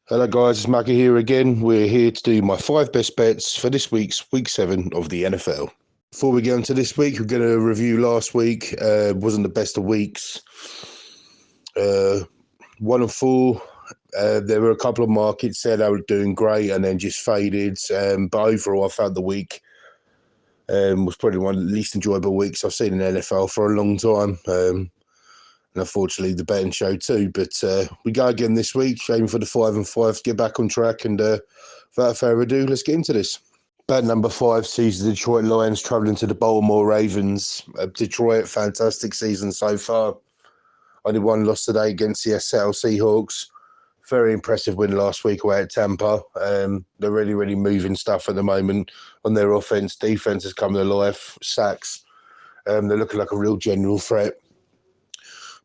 Hello guys, it's Maca here again. We're here to do my 5 best bets for this week's Week 7 of the NFL. Before we get on to this week, we're going to review last week. Wasn't the best of weeks. 1 and 4. There were a couple of markets there that were doing great and then just faded. But overall, I felt the week was probably one of the least enjoyable weeks I've seen in the NFL for a long time. And unfortunately, the betting showed too. But we go again this week, aiming for the 5 and 5 to get back on track. And without further ado, let's get into this. Bet number 5 sees the Detroit Lions travelling to the Baltimore Ravens. Detroit, fantastic season so far. Only one loss today against the Seattle Seahawks. Very impressive win last week away at Tampa. They're really moving stuff at the moment on their offense. Defense has come to life. Sacks. They're looking like a real general threat.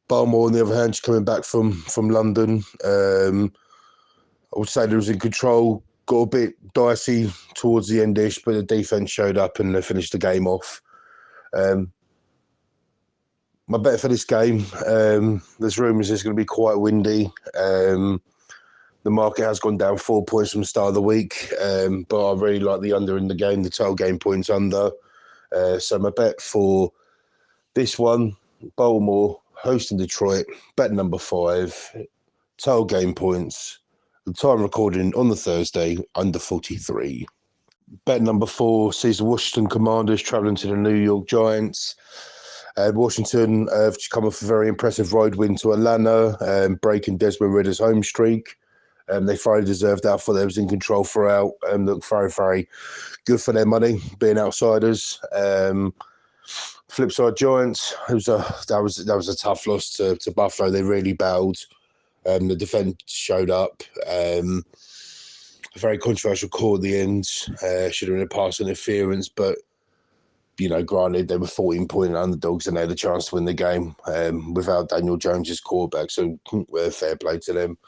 Baltimore, on the other hand, just coming back from London. I would say they was in control. Got a bit dicey towards the end-ish, but the defense showed up and they finished the game off. My bet for this game, there's rumours it's going to be quite windy. The market has gone down 4 points from the start of the week, but I really like the under in the game, the total game points under. So my bet for this one, Baltimore hosting Detroit, bet number 5, total game points. The time recording on the Thursday, under 43. Bet number 4 sees the Washington Commanders travelling to the New York Giants. Washington have just come off a very impressive road win to Atlanta, breaking Desmond Ridder's home streak. They thoroughly deserved that. I thought they was in control throughout and looked very good for their money, being outsiders. Flip side, Giants, that was a tough loss to Buffalo. They really battled. The defense showed up. A very controversial call at the end. Should have been a pass interference, but granted, they were 14-point underdogs and they had a chance to win the game without Daniel Jones as quarterback. So fair play to them.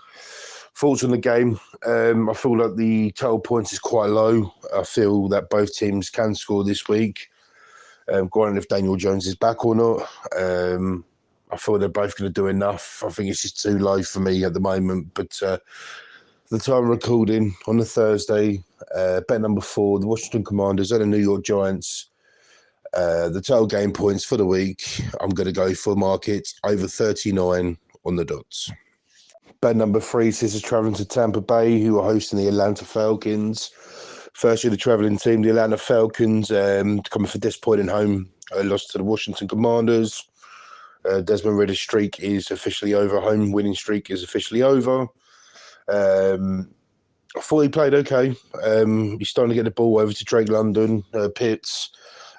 Thoughts on the game? I feel like the total points is quite low. I feel that both teams can score this week. Granted, if Daniel Jones is back or not. I feel they're both going to do enough. I think it's just too low for me at the moment. But the time recording on the Thursday, bet number 4, the Washington Commanders and the New York Giants. The total game points for the week, I'm going to go for market over 39 on the dots. Bet number 3 says it's travelling to Tampa Bay, who are hosting the Atlanta Falcons. Firstly, the travelling team, the Atlanta Falcons, coming for disappointing home loss to the Washington Commanders. Desmond Ridder's streak is officially over. Home winning streak is officially over. I thought he played okay. He's starting to get the ball over to Drake London, Pitts.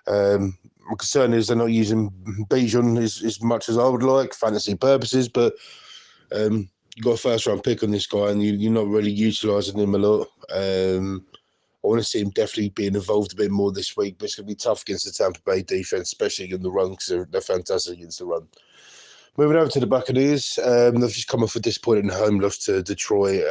My concern is they're not using Bijan as much as I would like, fantasy purposes, but you got a first-round pick on this guy and you're not really utilising him a lot. I want to see him definitely being involved a bit more this week, but it's going to be tough against the Tampa Bay defense, especially in the run, because they're fantastic against the run. Moving over to the Buccaneers, they've just come off a disappointing home loss to Detroit.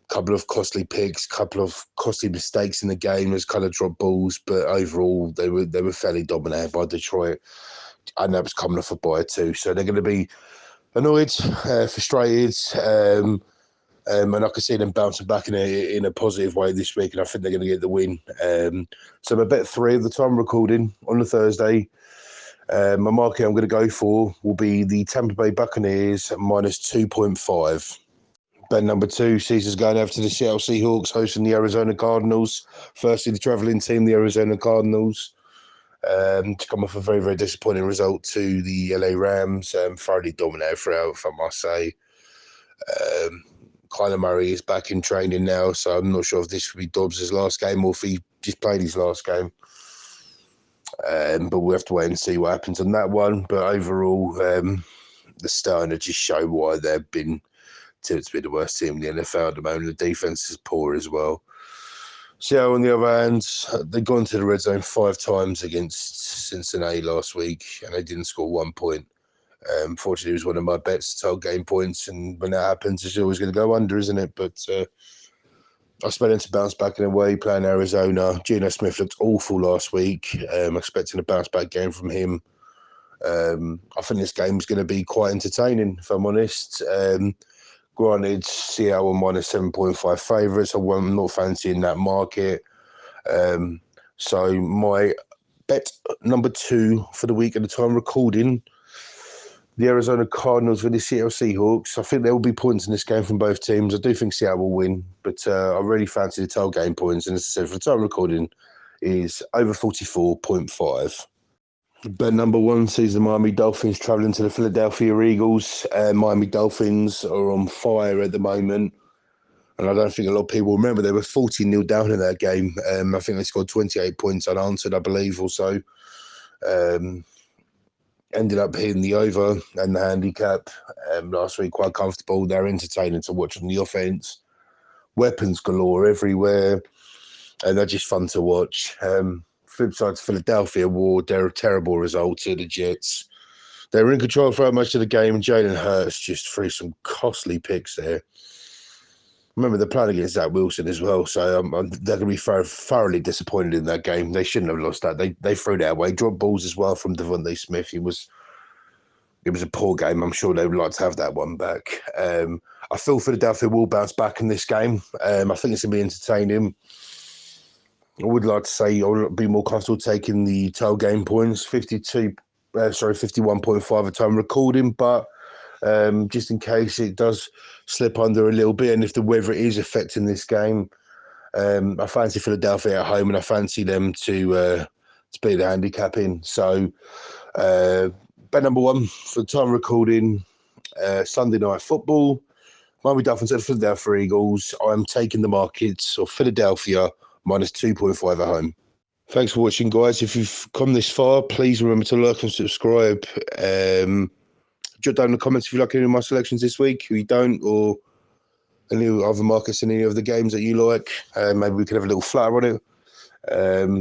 Couple of costly picks, couple of costly mistakes in the game as kind of dropped balls, but overall they were fairly dominated by Detroit. And that was coming off a bye too, so they're going to be annoyed, frustrated. And I can see them bouncing back in a positive way this week, and I think they're going to get the win. So my bet 3 of the time recording on the Thursday. My market I'm going to go for will be the Tampa Bay Buccaneers minus 2.5. Bet number 2 sees us going over to the Seattle Seahawks hosting the Arizona Cardinals. Firstly, the travelling team, the Arizona Cardinals, to come off a very disappointing result to the LA Rams. Thoroughly dominated throughout, if I must say. Kyler Murray is back in training now, so I'm not sure if this could be Dobbs' last game or if he just played his last game. But we'll have to wait and see what happens on that one. But overall, the starting to just show why they've been to be the worst team in the NFL at the moment. The defense is poor as well. Seattle, on the other hand, they've gone to the red zone 5 times against Cincinnati last week, and they didn't score 1 point. Fortunately, it was one of my bets, total game points, and when that happens, it's always going to go under, isn't it? But I expect him to bounce back in a way, playing Arizona. Geno Smith looked awful last week. I'm expecting a bounce-back game from him. I think this game is going to be quite entertaining, if I'm honest. Granted, Seattle are minus 7.5 favourites. I'm not fancying that market. So my bet number 2 for the week at the time recording, the Arizona Cardinals with the Seattle Seahawks. I think there will be points in this game from both teams. I do think Seattle will win, but I really fancy the tailgame points. And as I said, for the time recording, is over 44.5. Bet number 1 sees the Miami Dolphins travelling to the Philadelphia Eagles. Miami Dolphins are on fire at the moment. And I don't think a lot of people remember they were 14-0 down in that game. I think they scored 28 points unanswered, I believe, or so. Ended up hitting the over and the handicap last week, quite comfortable. They're entertaining to watch on the offense. Weapons galore everywhere, and they're just fun to watch. Flip side to Philadelphia wore their terrible result to the Jets. They were in control for much of the game, and Jalen Hurts just threw some costly picks there. Remember, they're playing against Zach Wilson as well, so they're going to be thoroughly disappointed in that game. They shouldn't have lost that. They threw that away. Dropped balls as well from Devontae Smith. It was a poor game. I'm sure they would like to have that one back. I feel Philadelphia will bounce back in this game. I think it's going to be entertaining. I would like to say I would be more comfortable taking the tail game points, 51.5 at time recording, but just in case it does slip under a little bit, and if the weather is affecting this game, I fancy Philadelphia at home, and I fancy them to beat the handicapping. So, bet number 1 for the time recording, Sunday night football. Miami Dolphins at Philadelphia Eagles. I'm taking the markets of Philadelphia minus 2.5 at home. Thanks for watching, guys. If you've come this far, please remember to like and subscribe. Jot down in the comments if you like any of my selections this week, if you don't, or any other markets in any of the games that you like. Maybe we can have a little flatter on it.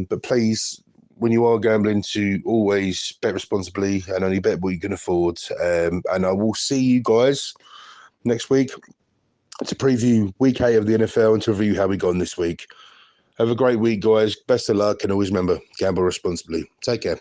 But please, when you are gambling, to always bet responsibly and only bet what you can afford. And I will see you guys next week to preview week 8 of the NFL and to review how we got on this week. Have a great week, guys. Best of luck, and always remember, gamble responsibly. Take care.